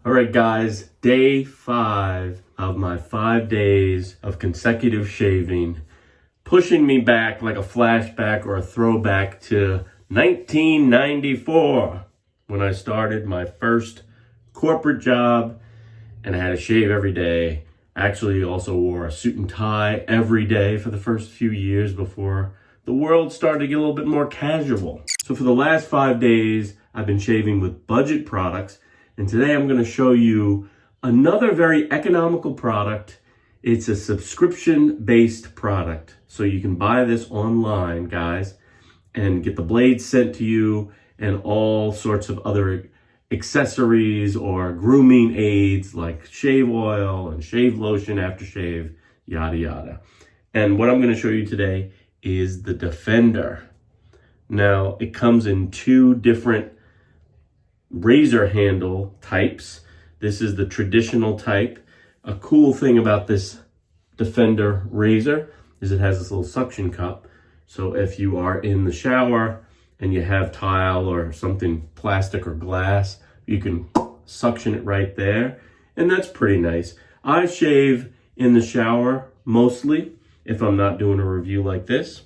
All right, guys, day 5 of my 5 days of consecutive shaving, pushing me back like a flashback or a throwback to 1994 when I started my first corporate job and I had to shave every day. Actually, also wore a suit and tie every day for the first few years before the world started to get a little bit more casual. So for the last 5 days, I've been shaving with Budget products. And today I'm going to show you another very economical product. It's a subscription-based product. So you can buy this online, guys, and get the blades sent to you and all sorts of other accessories or grooming aids like shave oil and shave lotion, aftershave, yada, yada. And what I'm going to show you today is the Defender. Now, it comes in 2 different razor handle types. This is the traditional type. A cool thing about this Defender razor is it has this little suction cup. So if you are in the shower and you have tile or something plastic or glass, you can suction it right there. And that's pretty nice. I shave in the shower mostly if I'm not doing a review like this.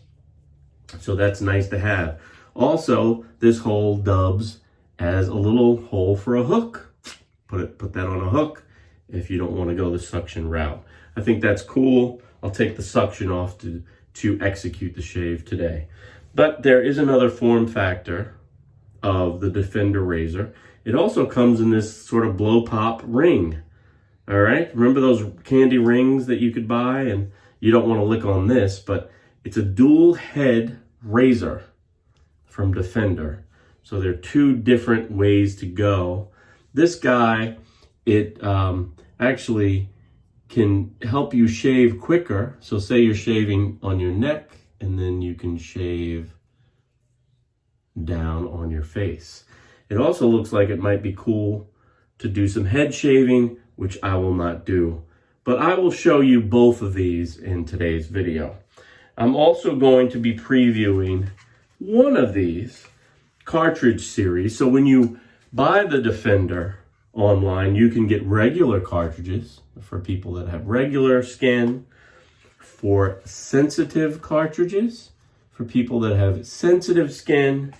So that's nice to have. Also, this hole dubs as a little hole for a hook. Put that on a hook if you don't want to go the suction route. I think that's cool. I'll take the suction off to execute the shave today. But there is another form factor of the Defender razor. It also comes in this sort of blow pop ring. All right, remember those candy rings that you could buy? And you don't want to lick on this, but it's a dual head razor from Defender. So there are 2 different ways to go. This guy, it actually can help you shave quicker. So say you're shaving on your neck and then you can shave down on your face. It also looks like it might be cool to do some head shaving, which I will not do. But I will show you both of these in today's video. I'm also going to be previewing one of these cartridge series. So when you buy the Defender online, you can get regular cartridges for people that have regular skin, for sensitive cartridges for people that have sensitive skin,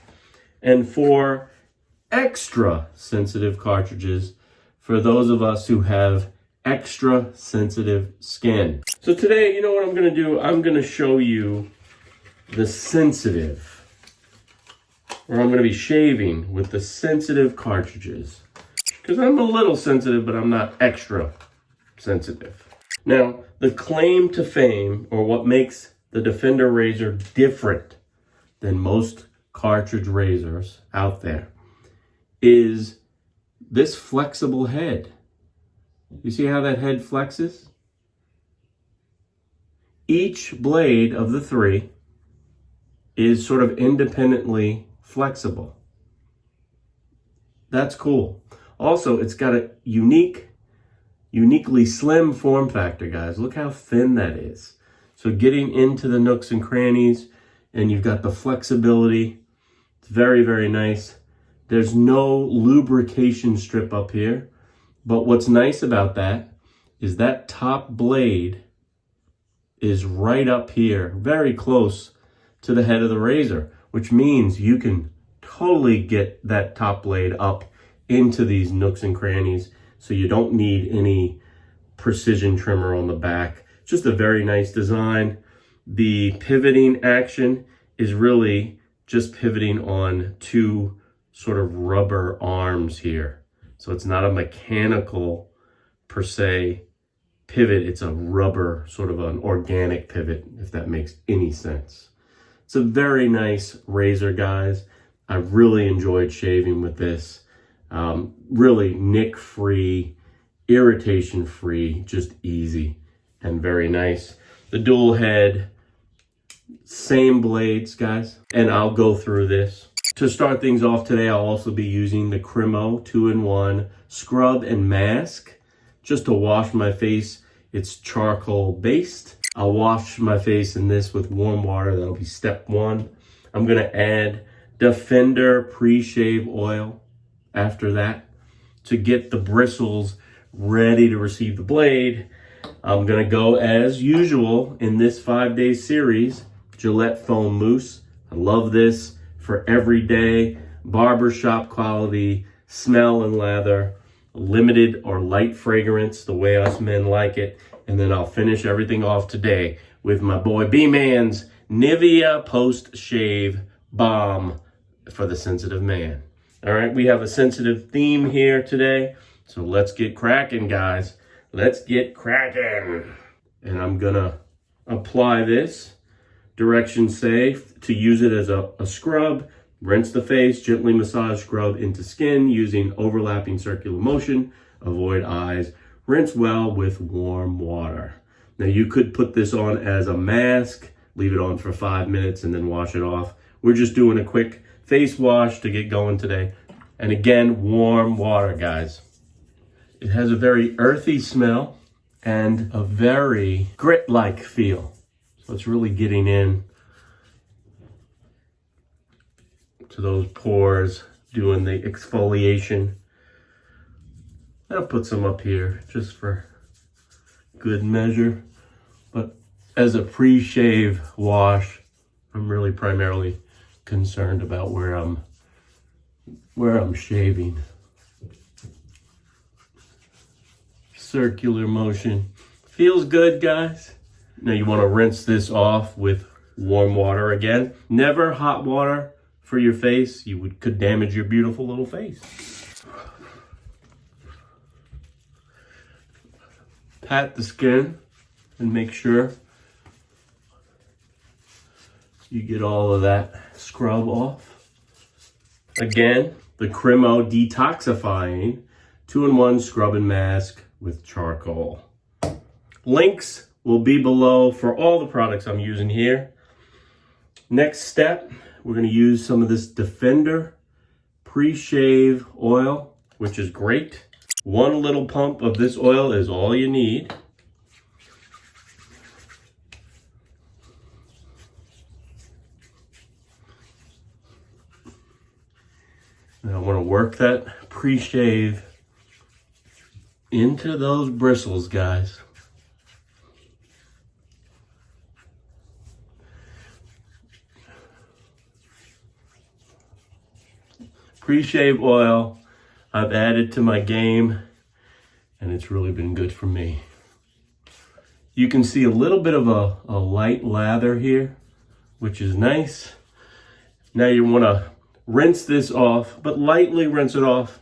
and for extra sensitive cartridges for those of us who have extra sensitive skin. So today, you know what I'm going to do? I'm going to show you the sensitive, or I'm going to be shaving with the sensitive cartridges. Because I'm a little sensitive, but I'm not extra sensitive. Now, the claim to fame, or what makes the Defender razor different than most cartridge razors out there, is this flexible head. You see how that head flexes? Each blade of the 3 is sort of independently flexible. That's cool. Also, it's got a uniquely slim form factor, guys. Look how thin that is. So getting into the nooks and crannies, and you've got the flexibility. It's very, very nice. There's no lubrication strip up here. But what's nice about that is that top blade is right up here, very close to the head of the razor, which means you can totally get that top blade up into these nooks and crannies, so you don't need any precision trimmer on the back. Just a very nice design. The pivoting action is really just pivoting on 2 sort of rubber arms here. So it's not a mechanical per se pivot, it's a rubber, sort of an organic pivot, if that makes any sense. It's a very nice razor, guys. I really enjoyed shaving with this. Really nick-free, irritation-free, just easy and very nice. The dual head, same blades, guys, and I'll go through this. To start things off today, I'll also be using the Cremo 2-in-1 Scrub and Mask just to wash my face. It's charcoal based. I'll wash my face in this with warm water. That'll be step 1. I'm going to add Defender pre-shave oil after that to get the bristles ready to receive the blade, I'm gonna go as usual in this 5-day series, Gillette Foam Mousse. I love this for everyday barbershop quality, smell and lather, limited or light fragrance, the way us men like it. And then I'll finish everything off today with my boy B-Man's Nivea Post Shave Balm for the sensitive man. All right, we have a sensitive theme here today, so let's get cracking, guys. Let's get cracking. And I'm gonna apply this. Directions say to use it as a scrub. Rinse the face, gently massage scrub into skin using overlapping circular motion. Avoid eyes. Rinse well with warm water. Now you could put this on as a mask, leave it on for 5 minutes and then wash it off. We're just doing a quick face wash to get going today. And again, warm water, guys. It has a very earthy smell and a very grit-like feel. So it's really getting in to those pores, doing the exfoliation. I'll put some up here just for good measure. But as a pre-shave wash, I'm really primarily concerned about where I'm shaving. Circular motion. Feels good, guys. Now you want to rinse this off with warm water again. Never hot water for your face. Could damage your beautiful little face. Pat the skin and make sure you get all of that scrub off. Again, the Cremo Detoxifying 2-in-1 Scrub and Mask with charcoal. Links will be below for all the products I'm using here. Next step, we're going to use some of this Defender pre-shave oil, which is great. 1 little pump of this oil is all you need. Now I want to work that pre-shave into those bristles, guys. Pre-shave oil I've added to my game, and it's really been good for me. You can see a little bit of a light lather here, which is nice. Now you want to rinse this off, but lightly rinse it off.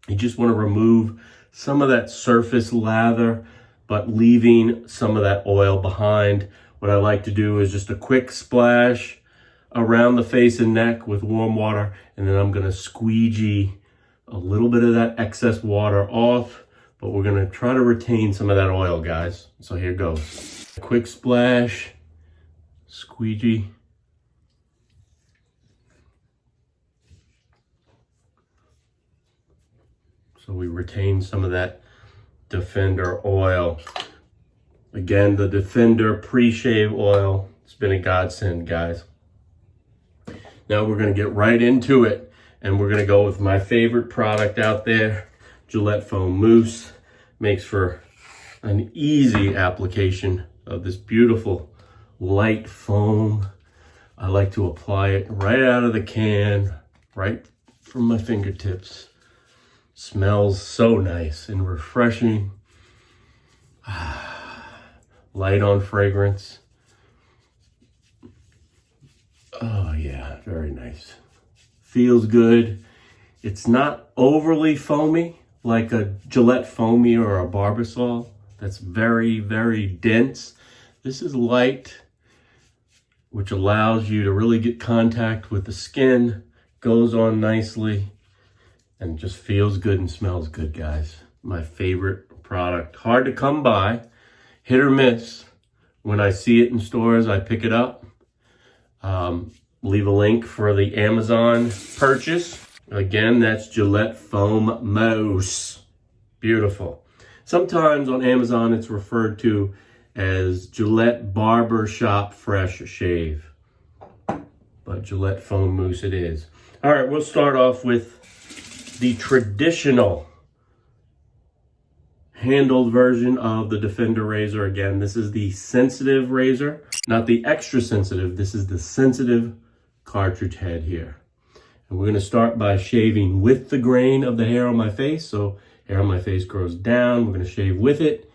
You just want to remove some of that surface lather, but leaving some of that oil behind. What I like to do is just a quick splash around the face and neck with warm water, and then I'm going to squeegee a little bit of that excess water off, but we're going to try to retain some of that oil, guys. So here goes. A quick splash, squeegee. So we retain some of that Defender oil. Again, the Defender pre-shave oil. It's been a godsend, guys. Now we're going to get right into it, and we're going to go with my favorite product out there, Gillette Foam Mousse. Makes for an easy application of this beautiful light foam. I like to apply it right out of the can, right from my fingertips. Smells so nice and refreshing. Light on fragrance. Oh yeah, very nice. Feels good. It's not overly foamy like a Gillette Foamy or a Barbasol. That's very, very dense. This is light, which allows you to really get contact with the skin. Goes on nicely and just feels good and smells good, guys. My favorite product. Hard to come by. Hit or miss. When I see it in stores, I pick it up. Leave a link for the Amazon purchase. Again, that's Gillette Foam Mousse. Beautiful. Sometimes on Amazon, it's referred to as Gillette Barbershop Fresh Shave. But Gillette Foam Mousse it is. All right, we'll start off with the traditional handled version of the Defender razor. Again, this is the sensitive razor, not the extra sensitive. This is the sensitive cartridge head here. And we're going to start by shaving with the grain of the hair on my face. So hair on my face grows down. We're going to shave with it,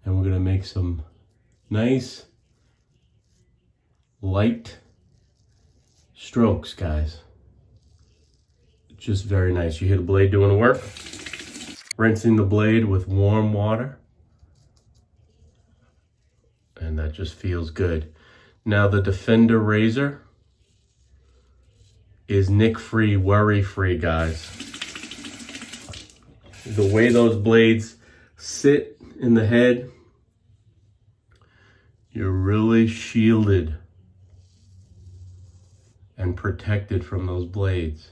and we're going to make some nice light strokes, guys. Just very nice. You hear the blade doing the work? Rinsing the blade with warm water. And that just feels good. Now the Defender razor is nick-free, worry-free, guys. The way those blades sit in the head, you're really shielded and protected from those blades.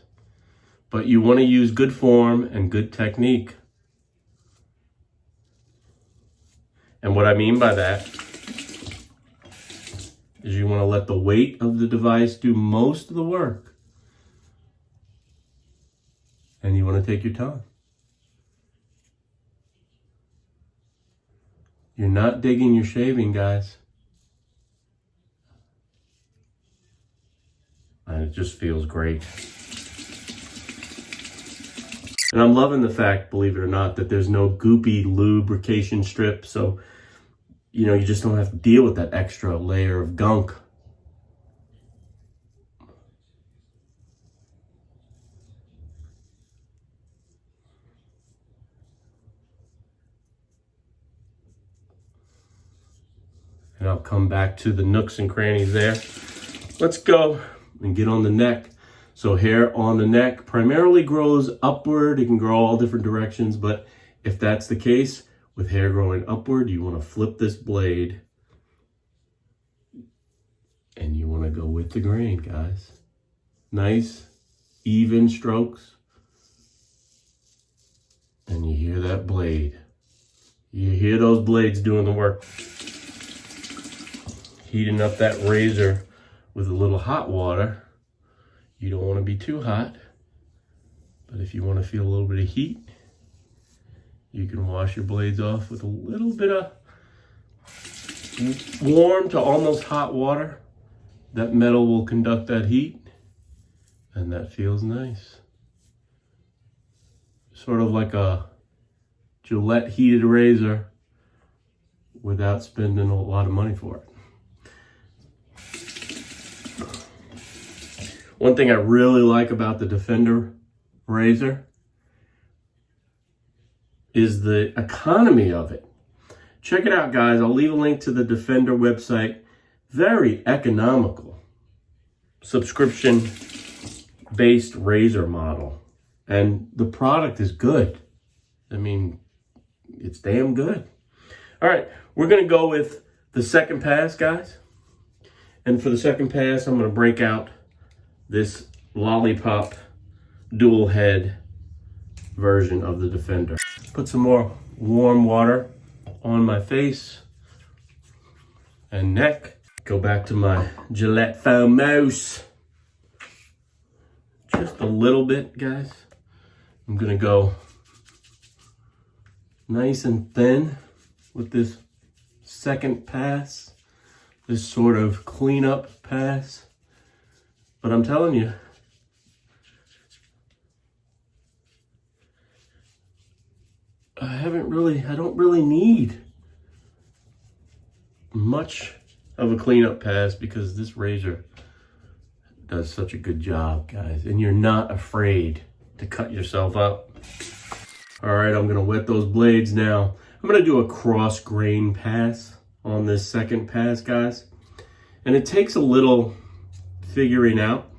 But you want to use good form and good technique. And what I mean by that is you want to let the weight of the device do most of the work. And you want to take your time. You're not digging your shaving, guys. And it just feels great. And I'm loving the fact, believe it or not, that there's no goopy lubrication strip. So, you know, you just don't have to deal with that extra layer of gunk. And I'll come back to the nooks and crannies there. Let's go and get on the neck. So hair on the neck primarily grows upward. It can grow all different directions, but if that's the case, with hair growing upward, you want to flip this blade and you want to go with the grain, guys. Nice, even strokes. And you hear that blade. You hear those blades doing the work. Heating up that razor with a little hot water. You don't want to be too hot, but if you want to feel a little bit of heat, you can wash your blades off with a little bit of warm to almost hot water. That metal will conduct that heat, and that feels nice. Sort of like a Gillette heated razor without spending a lot of money for it. One thing I really like about the Defender razor is the economy of it. Check it out, guys. I'll leave a link to the Defender website. Very economical subscription-based razor model. And the product is good. I mean, it's damn good. All right, we're going to go with the second pass, guys. And for the second pass, I'm going to break out this Lollipop dual head version of the Defender. Put some more warm water on my face and neck. Go back to my Gillette foam mouse. Just a little bit, guys. I'm gonna go nice and thin with this second pass, this sort of cleanup pass. But I'm telling you, I don't really need much of a cleanup pass because this razor does such a good job, guys. And you're not afraid to cut yourself up. All right, I'm gonna wet those blades now. I'm gonna do a cross grain pass on this second pass, guys. And it takes a little figuring out.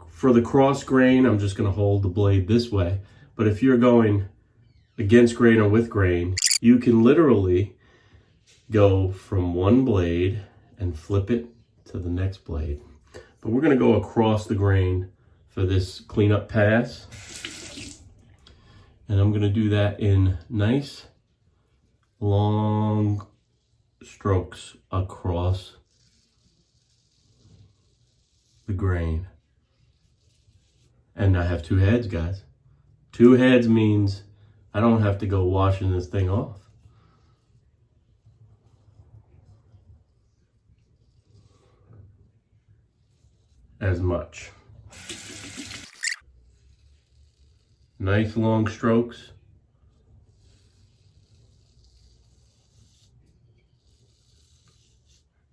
For the cross grain, I'm just gonna hold the blade this way. But if you're going against grain or with grain, you can literally go from one blade and flip it to the next blade. But we're gonna go across the grain for this cleanup pass. And I'm gonna do that in nice, long strokes across the grain. And I have two heads, guys. 2 heads means I don't have to go washing this thing off. As much. Nice long strokes.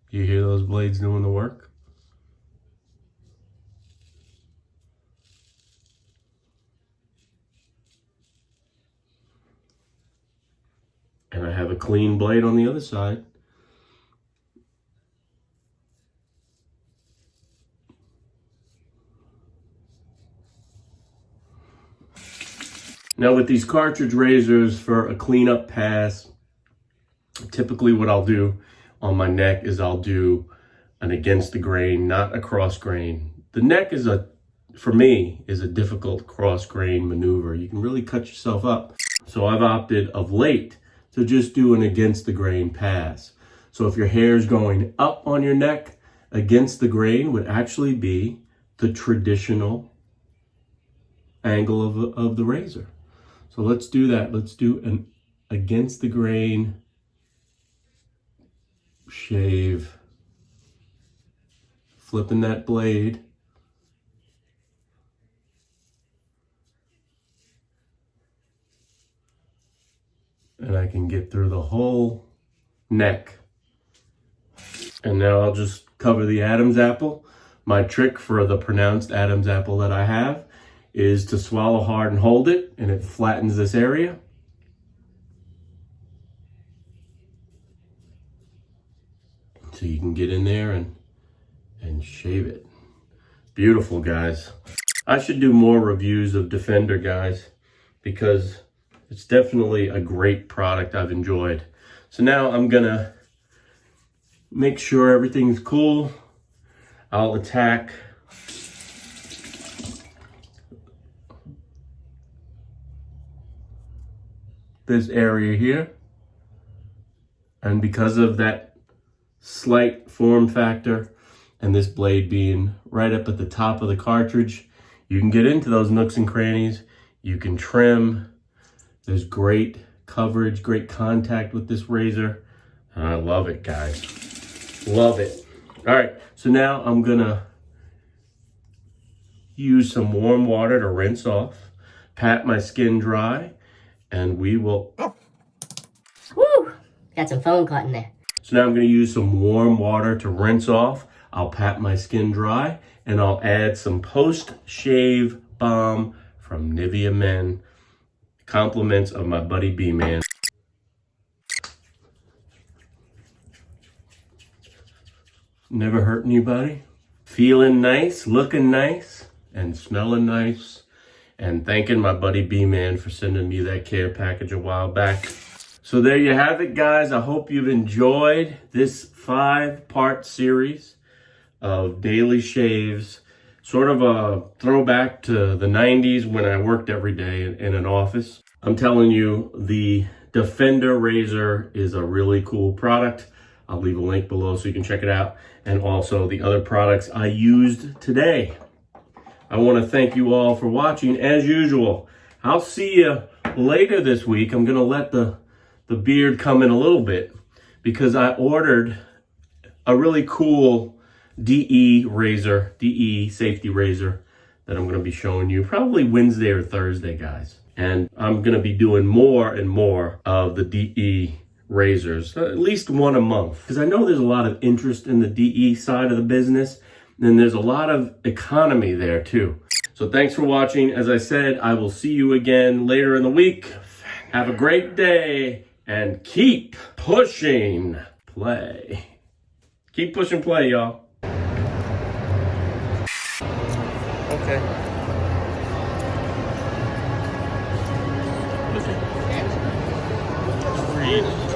You hear those blades doing the work? And I have a clean blade on the other side. Now with these cartridge razors for a cleanup pass, typically what I'll do on my neck is I'll do an against the grain, not a cross grain. The neck is for me, is a difficult cross grain maneuver. You can really cut yourself up. So I've opted of late to just do an against the grain pass. So if your hair is going up on your neck, against the grain would actually be the traditional angle of the razor. So let's do that. Let's do an against the grain shave. Flipping that blade. And I can get through the whole neck. And now I'll just cover the Adam's apple. My trick for the pronounced Adam's apple that I have is to swallow hard and hold it, and it flattens this area. So you can get in there and shave it. Beautiful, guys. I should do more reviews of Defender, guys, because it's definitely a great product I've enjoyed. So now I'm gonna make sure everything's cool. I'll attack this area here. And because of that slight form factor and this blade being right up at the top of the cartridge, you can get into those nooks and crannies. You can trim. There's great coverage, great contact with this razor. I love it, guys. Love it. All right, so now I'm gonna use some warm water to rinse off, pat my skin dry, and we will... Woo! Got some foam caught in there. So now I'm gonna use some warm water to rinse off. I'll pat my skin dry, and I'll add some post-shave balm from Nivea Men. Compliments of my buddy B-Man. Never hurt anybody. Feeling nice, looking nice, and smelling nice. And thanking my buddy B-Man for sending me that care package a while back. So there you have it, guys. I hope you've enjoyed this 5-part series of daily shaves. Sort of a throwback to the 90s when I worked every day in an office. I'm telling you, the Defender razor is a really cool product. I'll leave a link below so you can check it out. And also the other products I used today. I want to thank you all for watching as usual. I'll see you later this week. I'm going to let the beard come in a little bit because I ordered a really cool DE razor, DE safety razor that I'm going to be showing you probably Wednesday or Thursday, guys. And I'm going to be doing more and more of the DE razors, at least one a month, because I know there's a lot of interest in the DE side of the business. And there's a lot of economy there too. So thanks for watching. As I said, I will see you again later in the week. Have a great day and keep pushing play. Keep pushing play, y'all. Okay. Listen. Read.